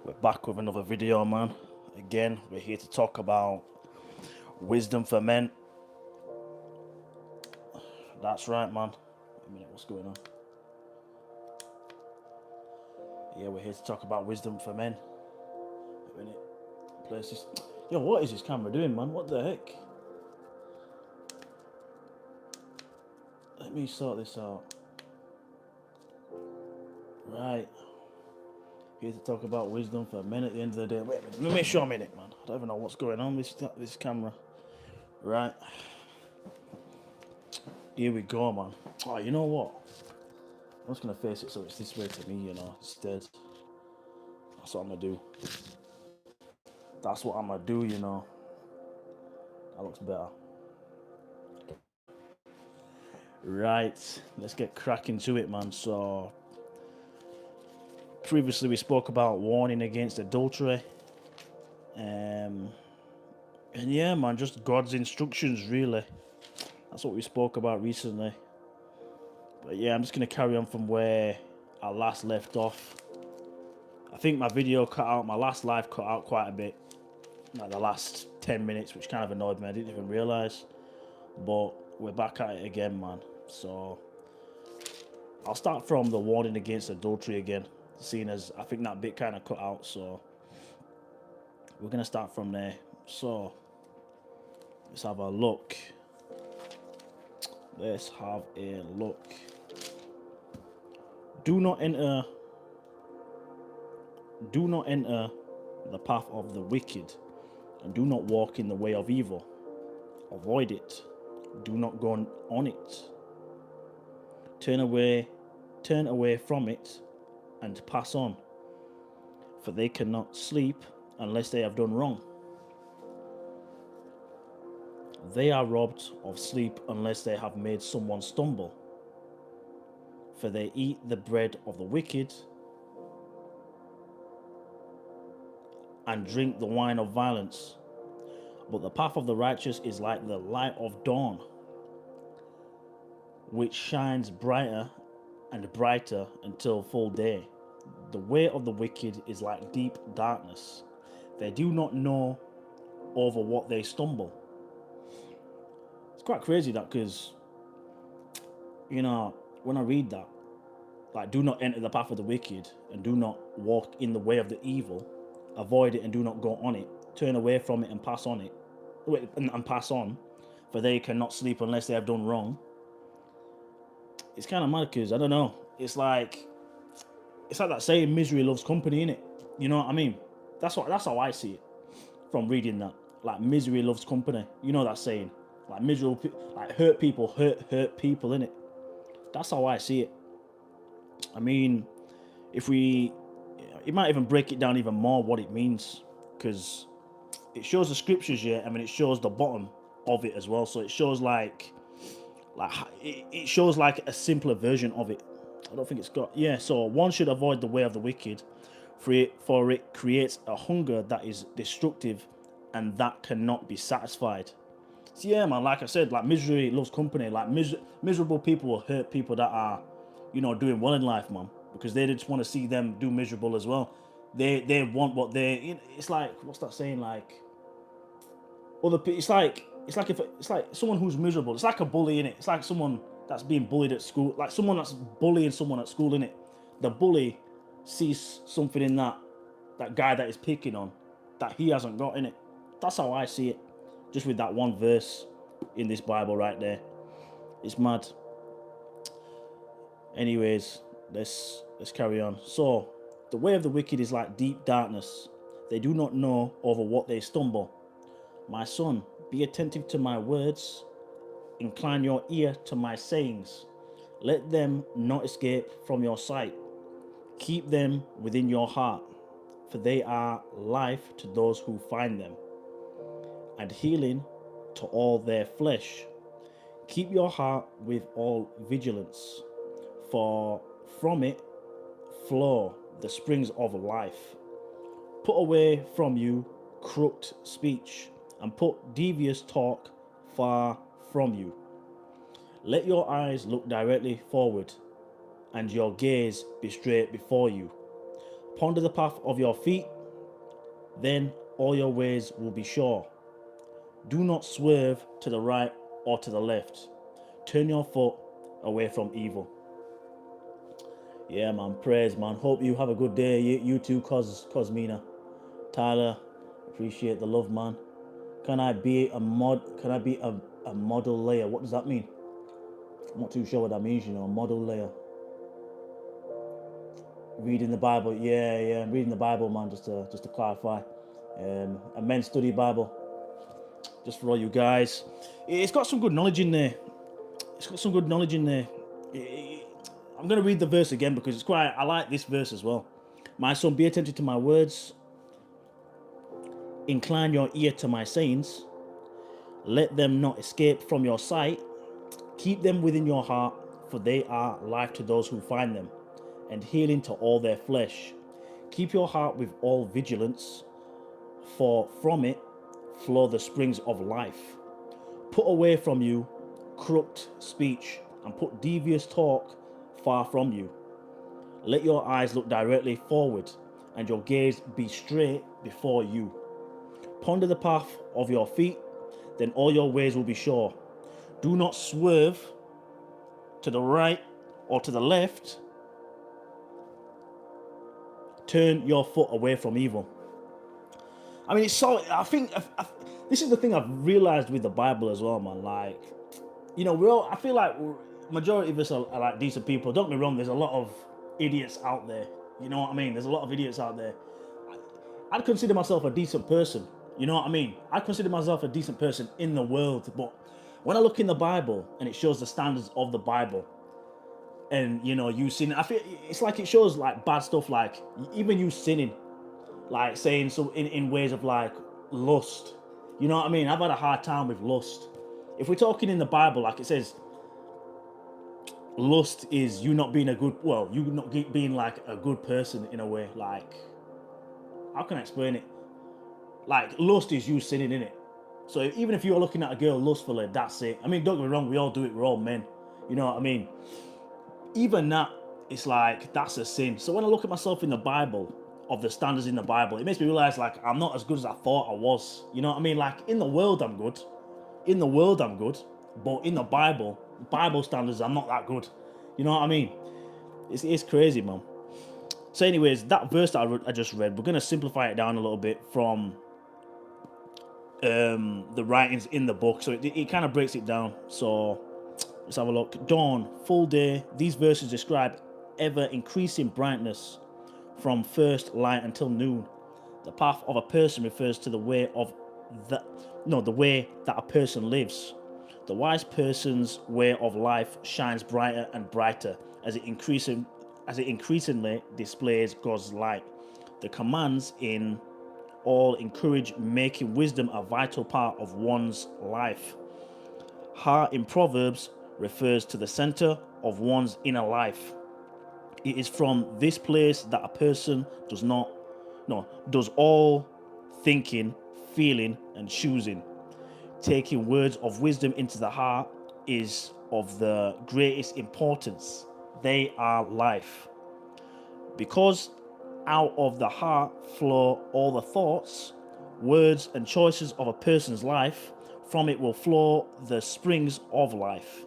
We're back with another video, man. Again, we're here to talk about wisdom for men. That's right, man. Wait a minute, what's going on? Yeah, we're here to talk about wisdom for men. Wait a minute. Place this. Yo, what is this camera doing, man? What the heck? Let me sort this out. Right. Here to talk about wisdom for men at the end of the day. Wait a minute. Let me show a minute, man. I don't even know what's going on with this camera. Right. Here we go, man. Oh, you know what? I'm just gonna face it so it's this way to me, instead. That's what I'm gonna do. That's what I'm gonna do. That looks better. Right, let's get cracking to it, man. So, previously we spoke about warning against adultery. And yeah, man, just God's instructions, really. That's what we spoke about recently. But yeah, I'm just gonna carry on from where I last left off. I think my video cut out, my last live cut out quite a bit. Like the last 10 minutes, which kind of annoyed me. I didn't even realise. But we're back at it again, man. So I'll start from the warning against adultery again, seeing as I think that bit kind of cut out. So we're going to start from there. So let's have a look. Let's have a look. Do not enter the path of the wicked, and do not walk in the way of evil. Avoid it. Do not go on it. Turn away from it and pass on, for they cannot sleep unless they have done wrong. They are robbed of sleep unless they have made someone stumble, for they eat the bread of the wicked and drink the wine of violence. But the path of the righteous is like the light of dawn, which shines brighter and brighter until full day. The way of the wicked is like deep darkness. They do not know over what they stumble. It's quite crazy that, because, when I read that, like, do not enter the path of the wicked and do not walk in the way of the evil, avoid it and do not go on it, turn away from it and pass on it, and pass on, for they cannot sleep unless they have done wrong. It's kind of mad, because I don't know. It's like that saying, "Misery loves company," innit? You know what I mean? That's how I see it from reading that. Like, misery loves company. You know that saying? Like, miserable, like, hurt people hurt people, innit? That's how I see it. I mean, it might even break it down even more what it means, because it shows the scriptures, yeah. I mean, it shows the bottom of it as well. So it shows like it shows like a simpler version of it. I don't think it's got, yeah. So one should avoid the way of the wicked, for it creates a hunger that is destructive, and that cannot be satisfied. So yeah, man. Like I said, like, misery loves company. Like, miserable people will hurt people that are, doing well in life, man, because they just want to see them do miserable as well. They want what they. It's like, what's that saying? Like, it's like someone who's miserable. It's like a bully, in it. It's like someone that's being bullied at school, like someone that's bullying someone at school, in it. The bully sees something in that guy that is picking on that he hasn't got, in it. That's how I see it. Just with that one verse in this Bible right there, it's mad. Anyways, let's carry on. So, the way of the wicked is like deep darkness. They do not know over what they stumble. My son, be attentive to my words. Incline your ear to my sayings. Let them not escape from your sight. Keep them within your heart, for they are life to those who find them, and healing to all their flesh. Keep your heart with all vigilance, for from it flow the springs of life. Put away from you crooked speech, and put devious talk far from you. Let your eyes look directly forward, and your gaze be straight before you. Ponder the path of your feet, then all your ways will be sure. Do not swerve to the right or to the left. Turn your foot away from evil. Yeah, man. Praise, man. Hope you have a good day. You too, Cosmina. Tyler, appreciate the love, man. Can I be a model layer? What does that mean? I'm not too sure what that means, a model layer. Reading the Bible, yeah, I'm reading the Bible, man, just to clarify. A men's study Bible, just for all you guys. It's got some good knowledge in there. I'm going to read the verse again because I like this verse as well. My son, be attentive to my words. Incline your ear to my sayings. Let them not escape from your sight. Keep them within your heart, for they are life to those who find them, and healing to all their flesh. Keep your heart with all vigilance, for from it flow the springs of life. Put away from you crooked speech, and put devious talk far from you. Let your eyes look directly forward, and your gaze be straight before you. Ponder the path of your feet, then all your ways will be sure. Do not swerve to the right or to the left. Turn your foot away from evil. I mean, I think this is the thing I've realized with the Bible as well, man. Like, I feel like majority of us are like decent people. Don't get me wrong, there's a lot of idiots out there. You know what I mean? There's a lot of idiots out there. I'd consider myself a decent person. You know what I mean? I consider myself a decent person in the world, but when I look in the Bible and it shows the standards of the Bible, and you sin, I feel it's like it shows like bad stuff, like even you sinning, like saying so in ways of like lust. You know what I mean? I've had a hard time with lust. If we're talking in the Bible, like it says, lust is you not being you not being like a good person in a way. Like, how can I explain it? Like, lust is you sinning in it. So even if you're looking at a girl lustfully, that's it. I mean, don't get me wrong, we all do it. We're all men. You know what I mean? Even that, it's like that's a sin. So when I look at myself in the Bible, of the standards in the Bible, it makes me realize like I'm not as good as I thought I was. You know what I mean? Like in the world, I'm good. But in the Bible standards, I'm not that good. You know what I mean? It's crazy, man. So, anyways, that verse that I just read, we're gonna simplify it down a little bit from the writings in the book. So it kind of breaks it down. So let's have a look. Dawn, full day. These verses describe ever increasing brightness from first light until noon. The path of a person refers to the way that a person lives. The wise person's way of life shines brighter and brighter as it increasingly displays God's light. The commands in all encourage making wisdom a vital part of one's life. Heart in Proverbs refers to the center of one's inner life. It is from this place that a person does all thinking, feeling, and choosing. Taking words of wisdom into the heart is of the greatest importance. They are life. Because out of the heart flow all the thoughts, words, and choices of a person's life. From it will flow the springs of life.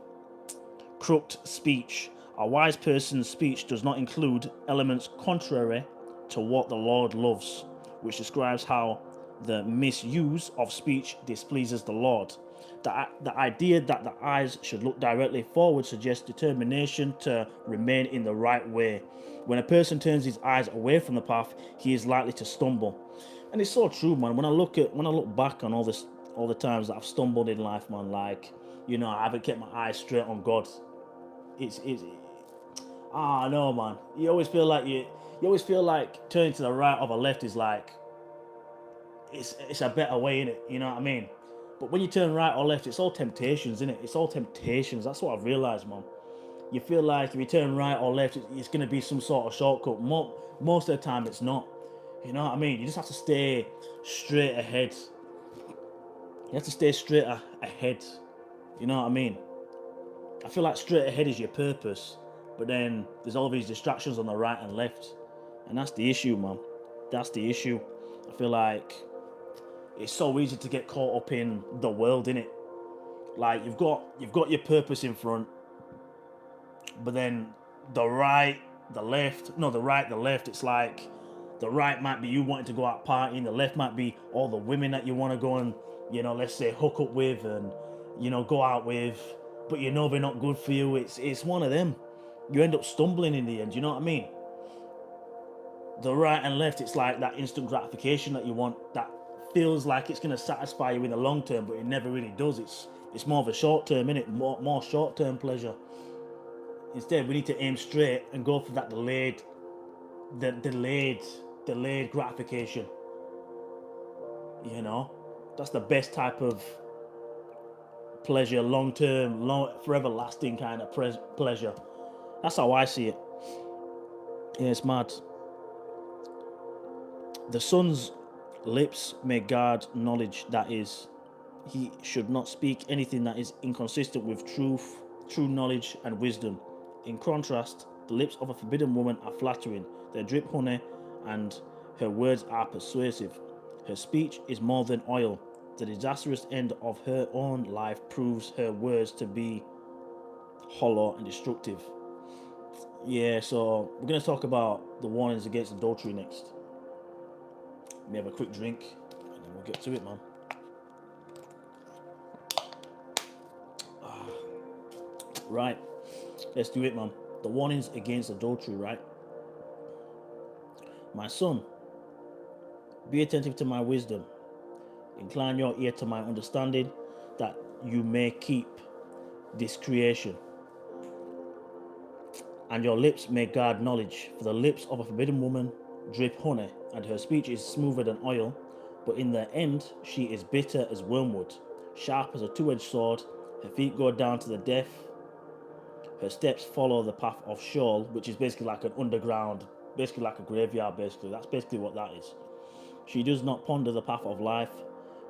Crooked speech. A wise person's speech does not include elements contrary to what the Lord loves, which describes how the misuse of speech displeases the Lord. The idea that the eyes should look directly forward suggests determination to remain in the right way. When a person turns his eyes away from the path, he is likely to stumble. And it's so true, man. When I look back on all the times that I've stumbled in life, man, like, I haven't kept my eyes straight on God. No, man. You always feel like turning to the right or the left is like it's a better way, in it. You know what I mean? But when you turn right or left, it's all temptations, isn't it? It's all temptations. That's what I've realized, man. You feel like if you turn right or left, it's going to be some sort of shortcut. Most of the time, it's not. You know what I mean? You just have to stay straight ahead. You have to stay straight ahead. You know what I mean? I feel like straight ahead is your purpose, but then there's all these distractions on the right and left. And that's the issue, man. That's the issue. I feel like it's so easy to get caught up in the world, innit? Like you've got your purpose in front, but then the right, the left, no, the right, the left, it's like the right might be you wanting to go out partying, the left might be all the women that you want to go and, let's say hook up with and, go out with, but they're not good for you. It's one of them. You end up stumbling in the end, you know what I mean? The right and left, it's like that instant gratification that you want, that feels like it's going to satisfy you in the long term, but it never really does. It's more of a short term, innit? More short term pleasure. Instead, we need to aim straight and go for that delayed gratification. You know, that's the best type of pleasure, long term, forever lasting kind of pleasure. That's how I see it. Yeah, it's mad. The son's lips may guard knowledge that is. He should not speak anything that is inconsistent with truth, true knowledge, and wisdom. In contrast, the lips of a forbidden woman are flattering, they drip honey, and her words are persuasive. Her speech is more than oil. The disastrous end of her own life proves her words to be hollow and destructive. Yeah, so we're going to talk about the warnings against adultery next. Let me have a quick drink, and then we'll get to it, man. Right, let's do it, man. The warnings against adultery, right? My son, be attentive to my wisdom. Incline your ear to my understanding, that you may keep this creation. And your lips may guard knowledge, for the lips of a forbidden woman drip honey, and her speech is smoother than oil, but in the end she is bitter as wormwood, sharp as a two-edged sword. Her feet go down to the death. Her steps follow the path of Sheol, which is basically like an underground, basically like a graveyard, basically. That's basically what that is. She does not ponder the path of life.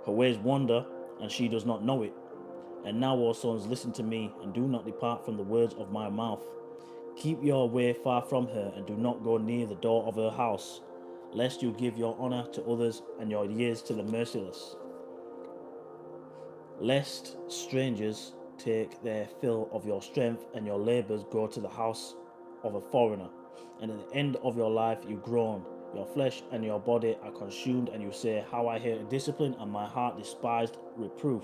Her ways wander, and she does not know it. And now, O sons, listen to me, and do not depart from the words of my mouth. Keep your way far from her, and do not go near the door of her house, lest you give your honor to others and your years to the merciless. Lest strangers take their fill of your strength, and your labors go to the house of a foreigner. And at the end of your life you groan, your flesh and your body are consumed, and you say, how I hated discipline, and my heart despised reproof.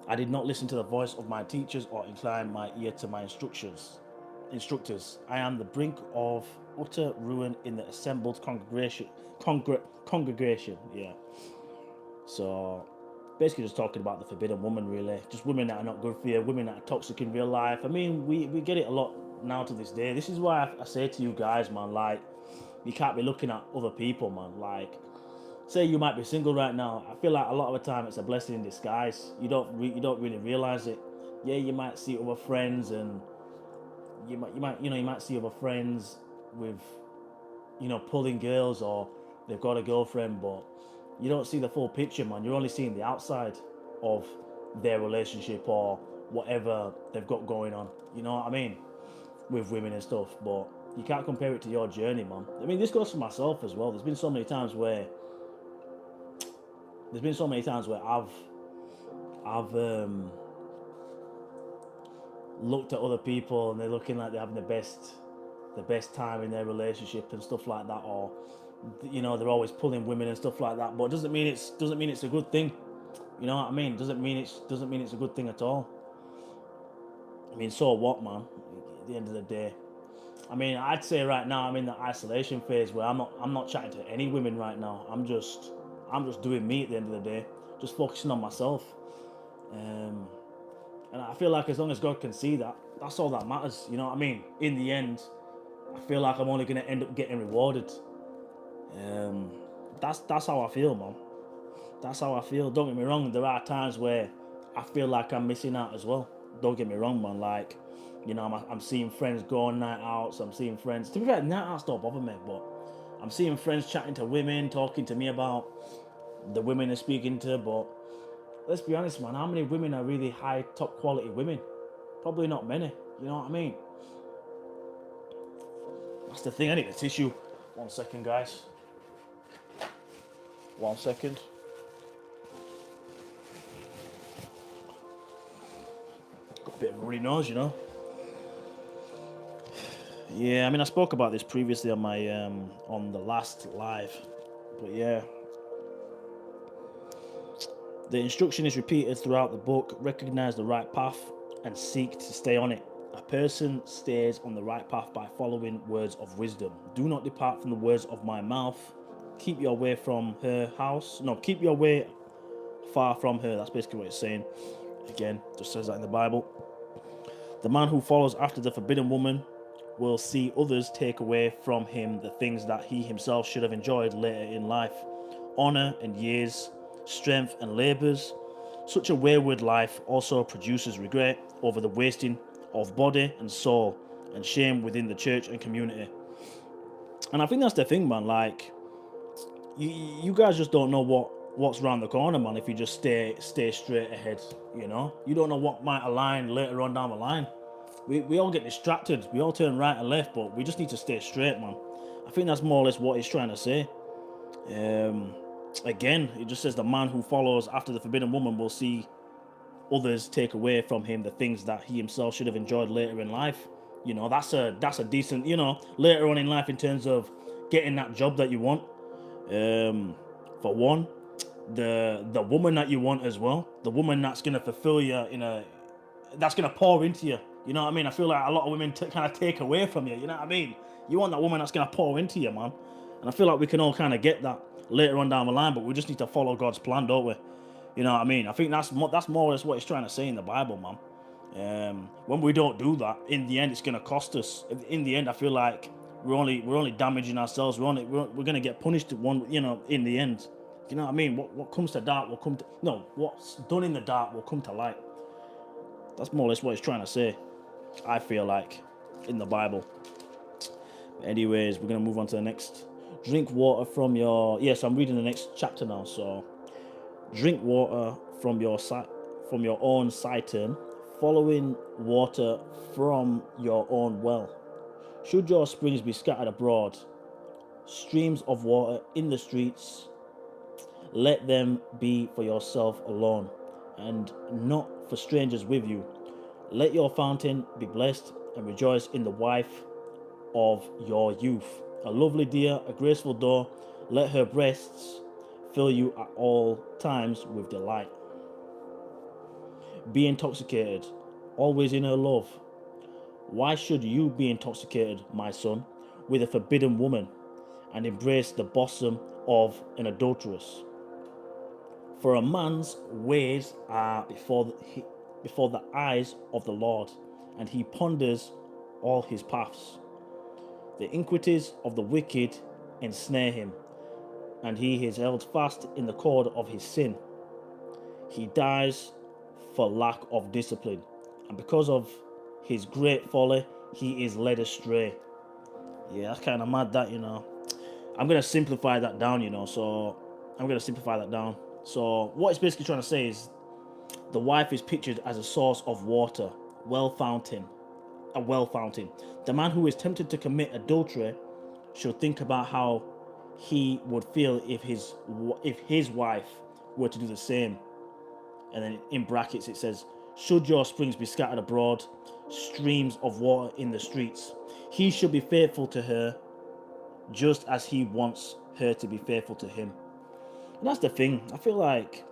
I did not listen to the voice of my teachers, or incline my ear to my instructors. I am the brink of utter ruin in the assembled congregation. Yeah. So basically just talking about the forbidden woman, really. Just women that are not good for you, women that are toxic in real life. I mean, we get it a lot now to this day. This is why I say to you guys, man, like, you can't be looking at other people, man. Like, say you might be single right now. I feel like a lot of the time it's a blessing in disguise. You don't really realize it. Yeah, you might see other friends, and you might see other friends with, pulling girls, or they've got a girlfriend, but you don't see the full picture, man. You're only seeing the outside of their relationship or whatever they've got going on. You know what I mean? With women and stuff, but you can't compare it to your journey, man. I mean, this goes for myself as well. There's been so many times where I've looked at other people and they're looking like they're having the best time in their relationship and stuff like that, or they're always pulling women and stuff like that. But it doesn't mean it's a good thing. You know what I mean? Doesn't mean it's a good thing at all. I mean, so what, man? At the end of the day, I mean, I'd say right now I'm in the isolation phase where I'm not chatting to any women right now. I'm just doing me at the end of the day, just focusing on myself. And I feel like as long as God can see that, that's all that matters. You know what I mean? In the end, I feel like I'm only going to end up getting rewarded. That's how I feel, man. That's how I feel. Don't get me wrong. There are times where I feel like I'm missing out as well. Don't get me wrong, man. Like, I'm seeing friends go on night outs. I'm seeing friends. To be fair, night outs don't bother me, but I'm seeing friends chatting to women, talking to me about the women they're speaking to. But let's be honest, man. How many women are really high, top quality women? Probably not many. You know what I mean? That's the thing. I need a tissue. 1 second, guys. 1 second. Got a bit of a runny nose, you know. Yeah, I mean, I spoke about this previously on my on the last live, but yeah, the instruction is repeated throughout the book. Recognize the right path and seek to stay on it. A person stays on the right path by following words of wisdom. Do not depart from the words of my mouth. Keep your way from her house. No, keep your way far from her. That's basically what it's saying. Again, just says that in the Bible. The man who follows after the forbidden woman will see others take away from him the things that he himself should have enjoyed later in life: honor and years, strength and labors. Such a wayward life also produces regret over the wasting of body and soul, and shame within the church and community. And I think that's the thing, man. Like, you guys just don't know what's around the corner, man. If you just stay straight ahead, you don't know what might align later on down the line. We all get distracted. We all turn right and left, but we just need to stay straight, man. I think that's more or less what he's trying to say. Again, it just says the man who follows after the forbidden woman will see others take away from him the things that he himself should have enjoyed later in life. That's a decent, later on in life in terms of getting that job that you want. For one, the woman that you want as well, the woman that's gonna fulfill you that's gonna pour into you. You know what I mean? I feel like a lot of women kind of take away from you. You know what I mean? You want that woman that's gonna pour into you, man. And I feel like we can all kind of get that later on down the line, but we just need to follow God's plan, don't we? You know what I mean? I think that's more or less what he's trying to say in the Bible, man. When we don't do that, in the end, it's gonna cost us. In the end, I feel like we're only damaging ourselves. We're gonna get punished in the end. You know what I mean? What comes to dark will come to no. What's done in the dark will come to light. That's more or less what he's trying to say. I feel like in the Bible. Anyways, we're gonna move on to the next. Drink water from your yes. I'm reading the next chapter now. So drink water from your own cistern, following water from your own well. Should your springs be scattered abroad, streams of water in the streets, let them be for yourself alone, and not for strangers with you. Let your fountain be blessed, and rejoice in the wife of your youth. A lovely deer, a graceful doe, let her breasts fill you at all times with delight. Be intoxicated, always in her love. Why should you be intoxicated, my son, with a forbidden woman, and embrace the bosom of an adulteress? For a man's ways are before the eyes of the Lord, and he ponders all his paths. The iniquities of the wicked ensnare him, and he is held fast in the cord of his sin. He dies for lack of discipline, and because of his great folly, he is led astray. Yeah, that's kind of mad, that, I'm going to simplify that down, So what it's basically trying to say is the wife is pictured as a source of water, a well fountain. The man who is tempted to commit adultery should think about how he would feel if his wife were to do the same. And then in brackets it says, should your springs be scattered abroad, streams of water in the streets, he should be faithful to her just as he wants her to be faithful to him. And that's the thing. I feel like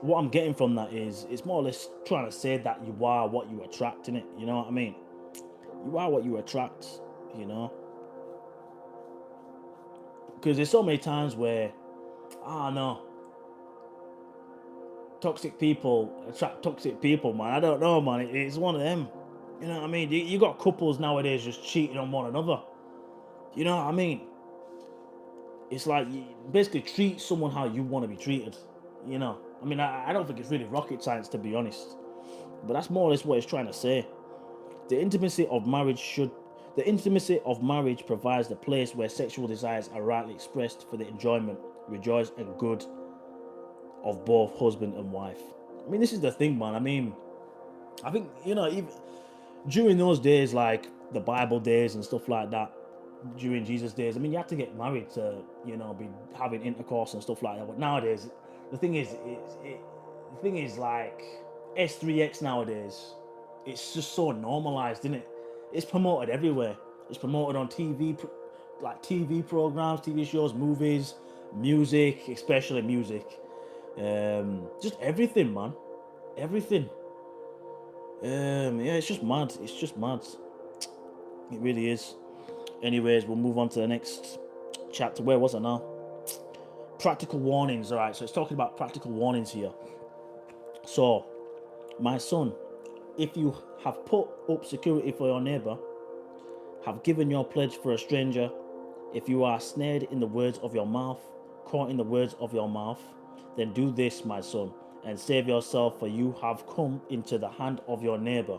what I'm getting from that is it's more or less trying to say that you are what you attract, in it. You know what I mean? You are what you attract, Because there's so many times where, no, toxic people attract toxic people, man. I don't know, man. It's one of them. You know what I mean? You got couples nowadays just cheating on one another. You know what I mean? It's like you basically treat someone how you want to be treated. I mean, I don't think it's really rocket science, to be honest. But that's more or less what it's trying to say. The intimacy of marriage provides the place where sexual desires are rightly expressed for the enjoyment, rejoice, and good of both husband and wife. I mean, this is the thing, man. I mean, I think, even during those days, like the Bible days and stuff like that, during Jesus' days, I mean, you had to get married to, be having intercourse and stuff like that. But nowadays, the thing is, the thing is like S3X nowadays. It's just so normalized, isn't it? It's promoted everywhere. It's promoted on TV, like TV programs, TV shows, movies, music, especially music. Just everything, man. Everything. Yeah, it's just mad. It's just mad. It really is. Anyways, we'll move on to the next chapter. Where was I now? Practical warnings. All right, so it's talking about practical warnings here. So, my son, if you have put up security for your neighbor, have given your pledge for a stranger, if you are snared in the words of your mouth, caught in the words of your mouth, then do this, my son, and save yourself, for you have come into the hand of your neighbor.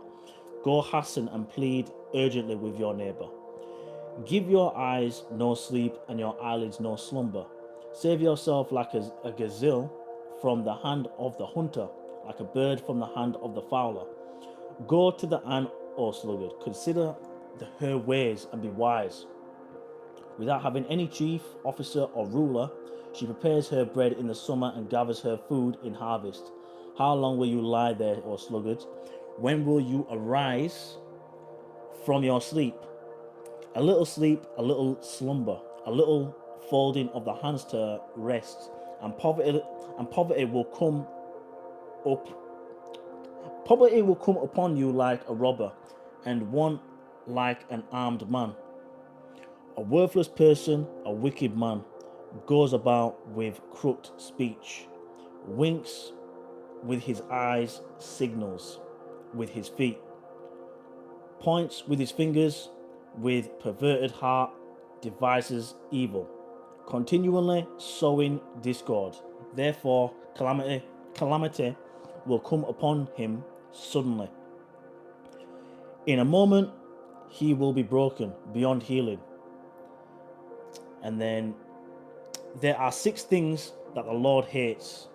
Go hasten and plead urgently with your neighbor. Give your eyes no sleep and your eyelids no slumber. Save yourself like a gazelle from the hand of the hunter, like a bird from the hand of the fowler. Go to the ant, O sluggard, consider her ways and be wise. Without having any chief, officer, or ruler, she prepares her bread in the summer and gathers her food in harvest. How long will you lie there, O sluggard? When will you arise from your sleep? A little sleep, a little slumber, a little folding of the hands to rest, and poverty will come up. Poverty will come upon you like a robber, and one like an armed man. A worthless person, a wicked man, goes about with crooked speech, winks with his eyes, signals with his feet, points with his fingers, with perverted heart, devises evil, continually sowing discord. Therefore, calamity will come upon him suddenly. In a moment, he will be broken beyond healing. And then there are 6 things that the Lord hates,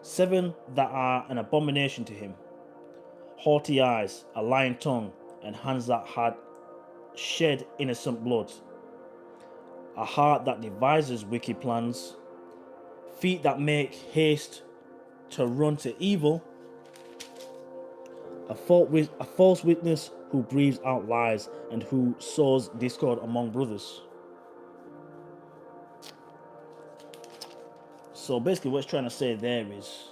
7 that are an abomination to him: haughty eyes, a lying tongue, and hands that had shed innocent blood, a heart that devises wicked plans, feet that make haste to run to evil, a false witness who breathes out lies and who sows discord among brothers. So basically what it's trying to say there is,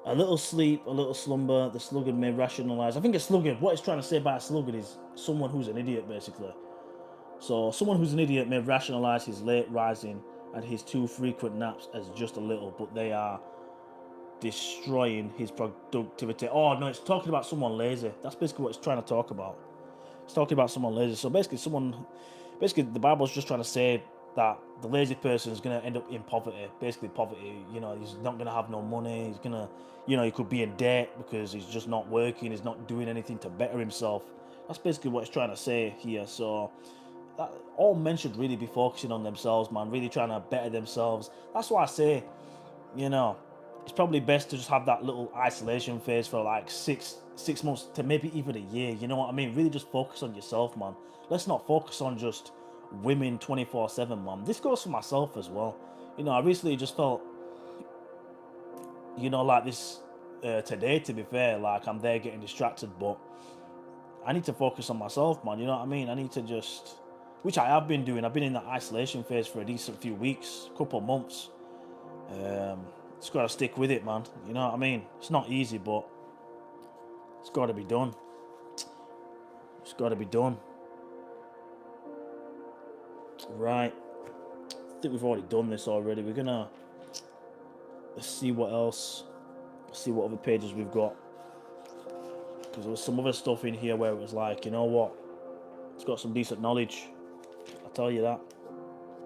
a little sleep, a little slumber, the sluggard may rationalize. I think a sluggard, what it's trying to say about a sluggard is someone who's an idiot, basically. So someone who's an idiot may rationalize his late rising and his too frequent naps as just a little, but they are destroying his productivity. Oh no, it's talking about someone lazy. That's basically what it's trying to talk about. It's talking about someone lazy. So basically the Bible's just trying to say that the lazy person is going to end up in poverty. Basically poverty, he's not going to have no money. He's going to, he could be in debt because he's just not working. He's not doing anything to better himself. That's basically what it's trying to say here. So all men should really be focusing on themselves, man, really trying to better themselves. That's why I say, it's probably best to just have that little isolation phase for like six months to maybe even a year. You know what I mean? Really just focus on yourself, man. Let's not focus on just women 24/7, man. This goes for myself as well. I recently just felt, like this today, to be fair. Like, I'm there getting distracted, but I need to focus on myself, man. You know what I mean? I need to just, which I have been doing. I've been in that isolation phase for a decent few weeks, couple of months. Just got to stick with it, man. You know what I mean? It's not easy, but it's got to be done. It's got to be done. Right. I think we've already done this already. We're gonna, let's see what else. Let's see what other pages we've got. Because there was some other stuff in here where it was like, you know what? It's got some decent knowledge. I'll tell you that.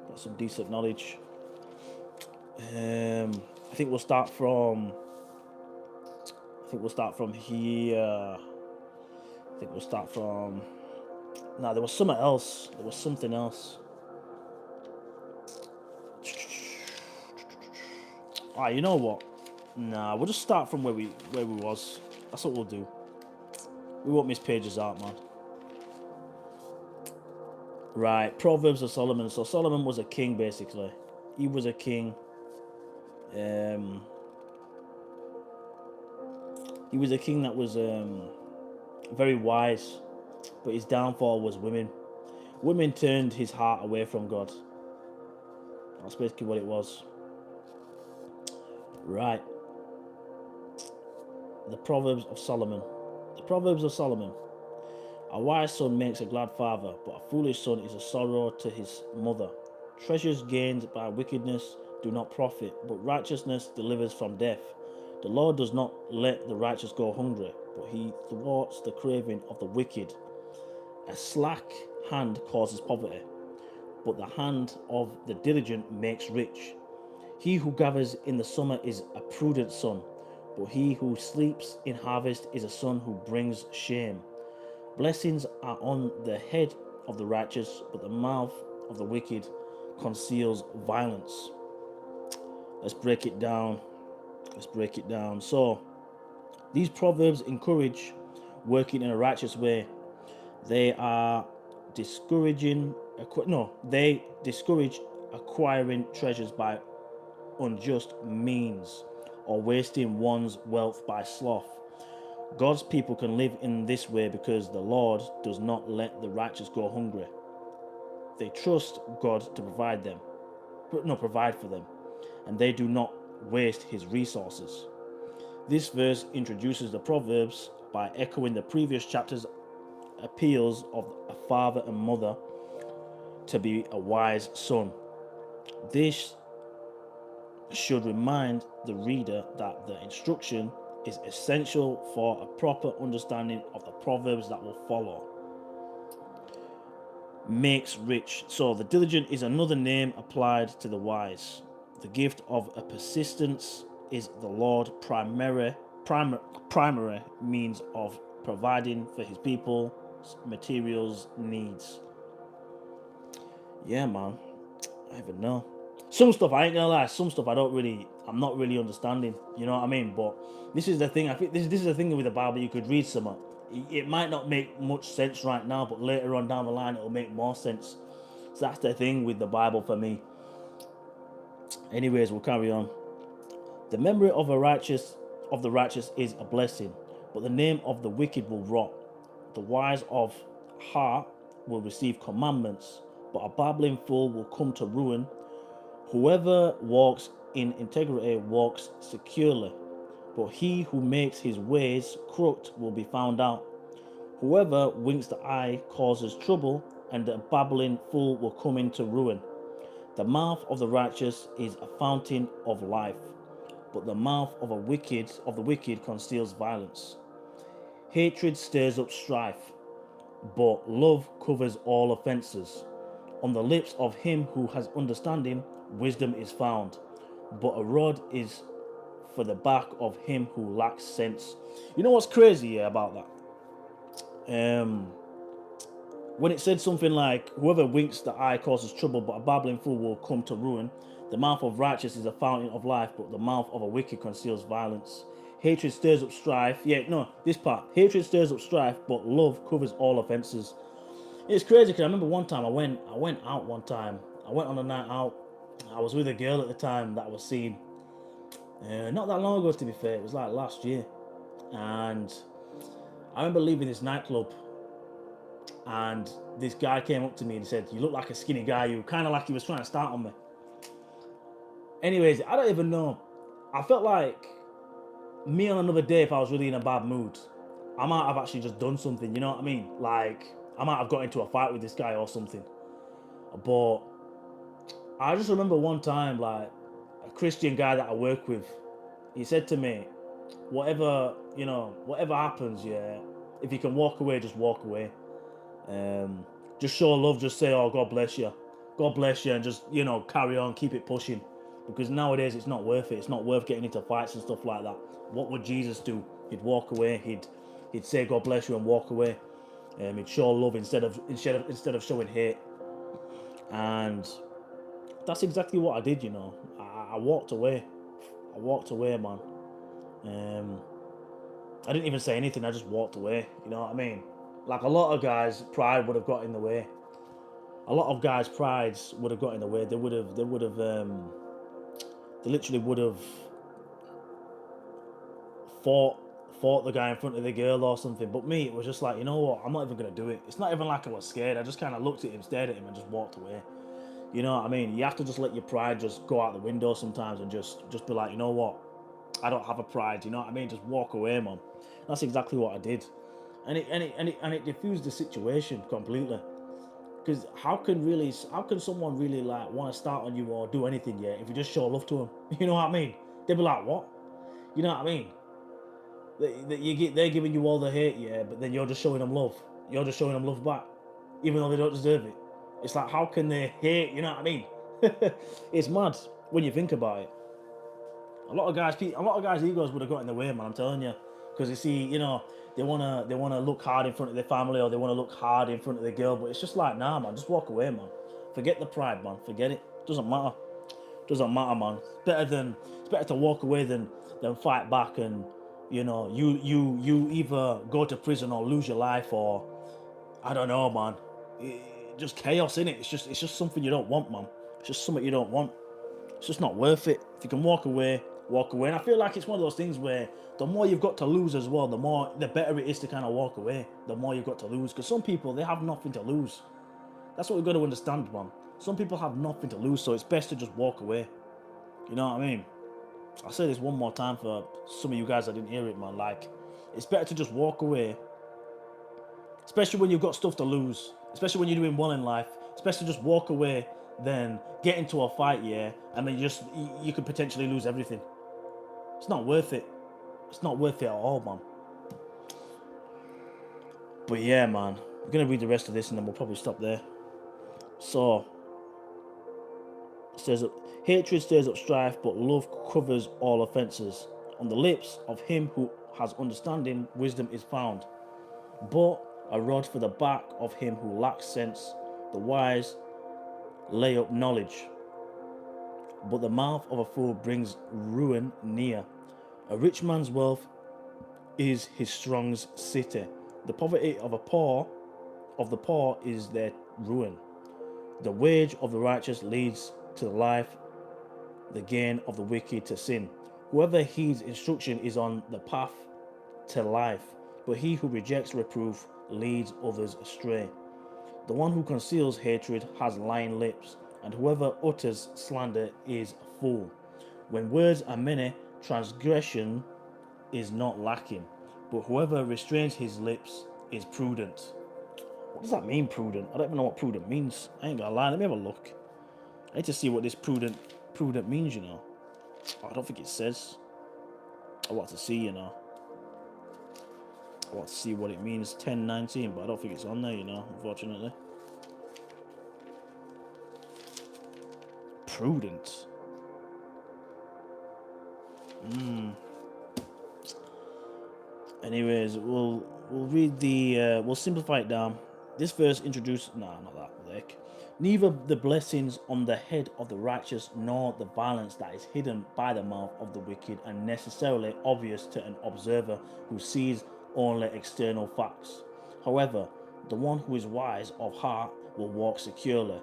Got some decent knowledge. I think we'll start from here. I think we'll start from. No, there was something else. There was something else. Alright, you know what? Nah, we'll just start from where we was. That's what we'll do. We won't miss pages out, man. Right, Proverbs of Solomon. So Solomon was a king, basically. He was a king. Um, he was a king that was very wise, but his downfall was women. Women turned his heart away from God. That's basically what it was. Right. The Proverbs of Solomon. The Proverbs of Solomon. A wise son makes a glad father, but a foolish son is a sorrow to his mother. Treasures gained by wickedness do not profit, but righteousness delivers from death. The Lord does not let the righteous go hungry, but he thwarts the craving of the wicked. A slack hand causes poverty, but the hand of the diligent makes rich. He who gathers in the summer is a prudent son, but he who sleeps in harvest is a son who brings shame. Blessings are on the head of the righteous, but the mouth of the wicked conceals violence. Let's break it down. So, these proverbs encourage working in a righteous way. They are discouraging. They discourage acquiring treasures by unjust means or wasting one's wealth by sloth. God's people can live in this way because the Lord does not let the righteous go hungry. They trust God to provide for them, and they do not waste his resources. This verse introduces the Proverbs by echoing the previous chapter's appeals of a father and mother to be a wise son. This should remind the reader that the instruction is essential for a proper understanding of the proverbs that will follow. Makes rich. So the diligent is another name applied to the wise. The gift of a persistence is the Lord primary means of providing for his people's materials needs. Yeah, man. I even know. Some stuff I ain't gonna lie. Some stuff I'm not really understanding. You know what I mean? But this is the thing. I think this is the thing with the Bible. You could read some. It might not make much sense right now, but later on down the line, it'll make more sense. So that's the thing with the Bible for me. Anyways, we'll carry on. The memory of the righteous is a blessing, but the name of the wicked will rot. The wise of heart will receive commandments, but a babbling fool will come to ruin. Whoever walks in integrity walks securely, but he who makes his ways crooked will be found out. Whoever winks the eye causes trouble, and a babbling fool will come into ruin. The mouth of the righteous is a fountain of life, but the mouth of the wicked conceals violence. Hatred stirs up strife, but love covers all offenses. On the lips of him who has understanding, wisdom is found, but a rod is for the back of him who lacks sense. You know what's crazy about that? When it said something like, whoever winks the eye causes trouble, but a babbling fool will come to ruin. The mouth of righteous is a fountain of life, but the mouth of a wicked conceals violence. Hatred stirs up strife. This part. Hatred stirs up strife, but love covers all offenses. It's crazy because I remember one time I went out one time. I went on a night out. I was with a girl at the time that I was seeing. Not that long ago, to be fair. It was like last year. And I remember leaving this nightclub, and this guy came up to me and said, "You look like a skinny guy." You kind of like he was trying to start on me. Anyways, I don't even know. I felt like me on another day, if I was really in a bad mood, I might have actually just done something. You know what I mean? Like I might have got into a fight with this guy or something. But I just remember one time, like a Christian guy that I work with, he said to me, whatever happens, yeah, if you can walk away, just walk away. Just show love, just say, "Oh, God bless you, and just carry on, keep it pushing, because nowadays it's not worth it. It's not worth getting into fights and stuff like that. What would Jesus do? He'd walk away. He'd say, "God bless you," and walk away. He'd show love instead of showing hate, and that's exactly what I did. I walked away. Man. I didn't even say anything. I just walked away. You know what I mean? Like a lot of guys, pride would have got in the way. A lot of guys' prides would have got in the way. They literally would have fought fought the guy in front of the girl or something. But me, it was just like, you know what? I'm not even gonna do it. It's not even like I was scared. I just kind of looked at him, stared at him, and just walked away. You know what I mean? You have to just let your pride just go out the window sometimes and just be like, you know what? I don't have a pride. You know what I mean? Just walk away, man. That's exactly what I did, and it diffused the situation completely. Because how can someone really like want to start on you or do anything yet if you just show love to them? You know what I mean? They'd be like, what? You know what I mean? They're giving you all the hate, yeah, but then you're just showing them love. You're just showing them love back, even though they don't deserve it. It's like, how can they hate? You know what I mean? It's mad when you think about it. A lot of guys' egos would have got in the way, man. I'm telling you, because you see, they wanna look hard in front of their family or they wanna look hard in front of the girl, but it's just like, nah, man, just walk away, man. Forget the pride, man. Forget it. Doesn't matter. Doesn't matter, man. It's better to walk away than fight back and you either go to prison or lose your life or I don't know, man. Just chaos in it. It's just something you don't want, man. It's just something you don't want. It's just not worth it. If you can walk away, walk away. And I feel like it's one of those things where the more you've got to lose as well, the better it is to kind of walk away. The more you've got to lose, because some people they have nothing to lose. That's what we've got to understand, man. Some people have nothing to lose, so it's best to just walk away. You know what I mean? I'll say this one more time for some of you guys that didn't hear it, man. Like, it's better to just walk away, especially when you've got stuff to lose, especially when you're doing well in life. It's best to just walk away than get into a fight, yeah, and then you could potentially lose everything. It's not worth it. It's not worth it at all, man. But yeah, man, we're gonna read the rest of this and then we'll probably stop there. So, stirs up hatred stirs up strife, but love covers all offences. On the lips of him who has understanding, wisdom is found. But a rod for the back of him who lacks sense. The wise lay up knowledge, but the mouth of a fool brings ruin near. A rich man's wealth is his strong's city. The poverty of the poor is their ruin. The wage of the righteous leads to life, the gain of the wicked to sin. Whoever heeds instruction is on the path to life, but he who rejects reproof leads others astray. The one who conceals hatred has lying lips, and whoever utters slander is a fool. When words are many, transgression is not lacking, but whoever restrains his lips is prudent. What does that mean, prudent? I don't even know what prudent means. I ain't gonna lie, let me have a look. I need to see what this prudent means, I don't think it says. I want to see, I want to see what it means, 1019, but I don't think it's on there, unfortunately. Prudent. Anyways, we'll simplify it down. This verse introduces not that lick. Neither the blessings on the head of the righteous nor the violence that is hidden by the mouth of the wicked are necessarily obvious to an observer who sees only external facts. However, the one who is wise of heart will walk securely,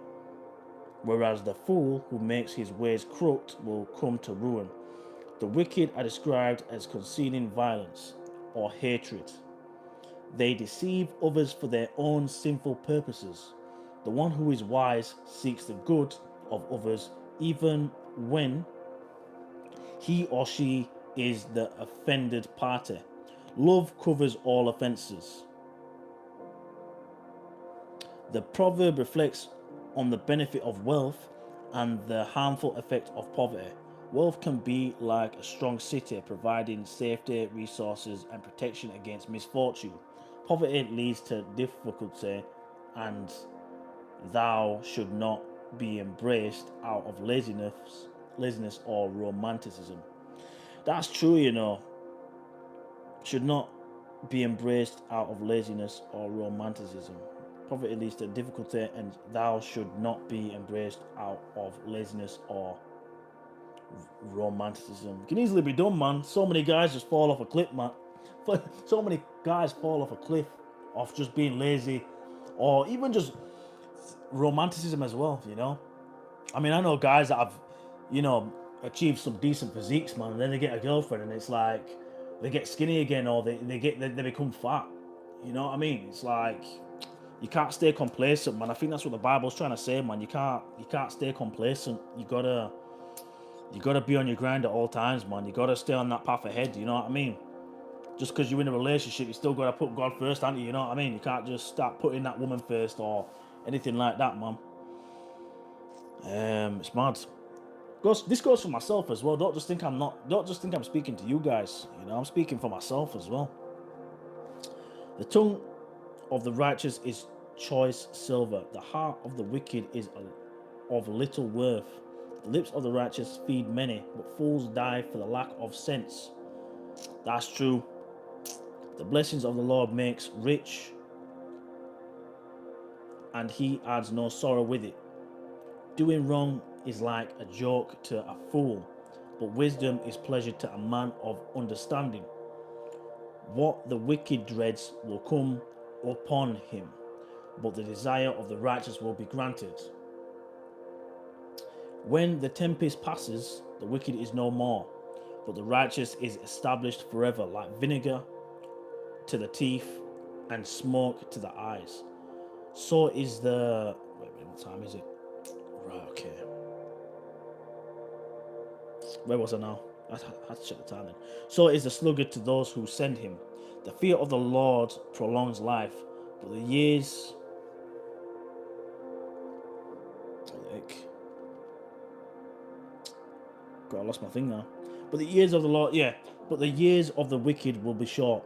whereas the fool who makes his ways crooked will come to ruin. The wicked are described as concealing violence or hatred. They deceive others for their own sinful purposes. The one who is wise seeks the good of others even when he or she is the offended party. Love covers all offenses. The proverb reflects on the benefit of wealth and the harmful effect of poverty. Wealth can be like a strong city, providing safety, resources, and protection against misfortune. Poverty leads to difficulty, and thou should not be embraced out of laziness or romanticism. That's true. Should not be embraced out of laziness or romanticism. Poverty leads to difficulty, and thou should not be embraced out of laziness or romanticism. It can easily be done, man. So many guys just fall off a cliff, man. So many guys fall off a cliff of just being lazy, or even just romanticism as well. I mean, I know guys that have, achieved some decent physiques, man, and then they get a girlfriend, and it's like they get skinny again, or they become fat. You know what I mean? It's like you can't stay complacent, man. I think that's what the Bible's trying to say, man. You can't stay complacent. You gotta be on your grind at all times, man. You gotta stay on that path ahead. You know what I mean? Just because you're in a relationship, you still gotta put God first, aren't you? You know what I mean? You can't just start putting that woman first or anything like that, man. It's mad. This goes for myself as well. Don't just think I'm speaking to you guys. I'm speaking for myself as well. The tongue of the righteous is choice silver. The heart of the wicked is of little worth. The lips of the righteous feed many, but fools die for the lack of sense. That's true. The blessings of the Lord makes rich, and he adds no sorrow with it. Doing wrong is like a joke to a fool, but wisdom is pleasure to a man of understanding. What the wicked dreads will come upon him, but the desire of the righteous will be granted. When the tempest passes, the wicked is no more, but the righteous is established forever, like vinegar to the teeth and smoke to the eyes. So is the... Wait a minute, what time is it? Right, okay. Where was I now? I had to check the time then. So is the sluggard to those who send him. The fear of the Lord prolongs life, but the years... God, I lost my thing now. But the years of the Lord, but the years of the wicked will be short.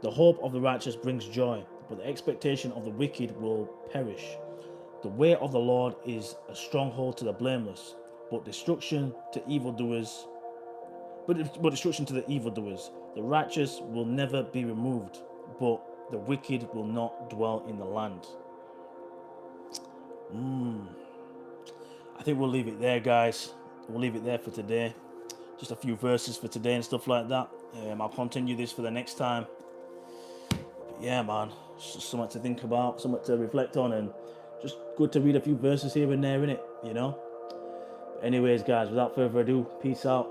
The hope of the righteous brings joy, but the expectation of the wicked will perish. The way of the Lord is a stronghold to the blameless, but destruction to evildoers. But destruction to the evildoers. The righteous will never be removed, but the wicked will not dwell in the land. I think we'll leave it there, guys. We'll leave it there for today. Just a few verses for today and stuff like that. I'll continue this for the next time. But yeah, man, it's just something to think about, something to reflect on, and just good to read a few verses here and there, innit? But anyways, guys, without further ado, peace out.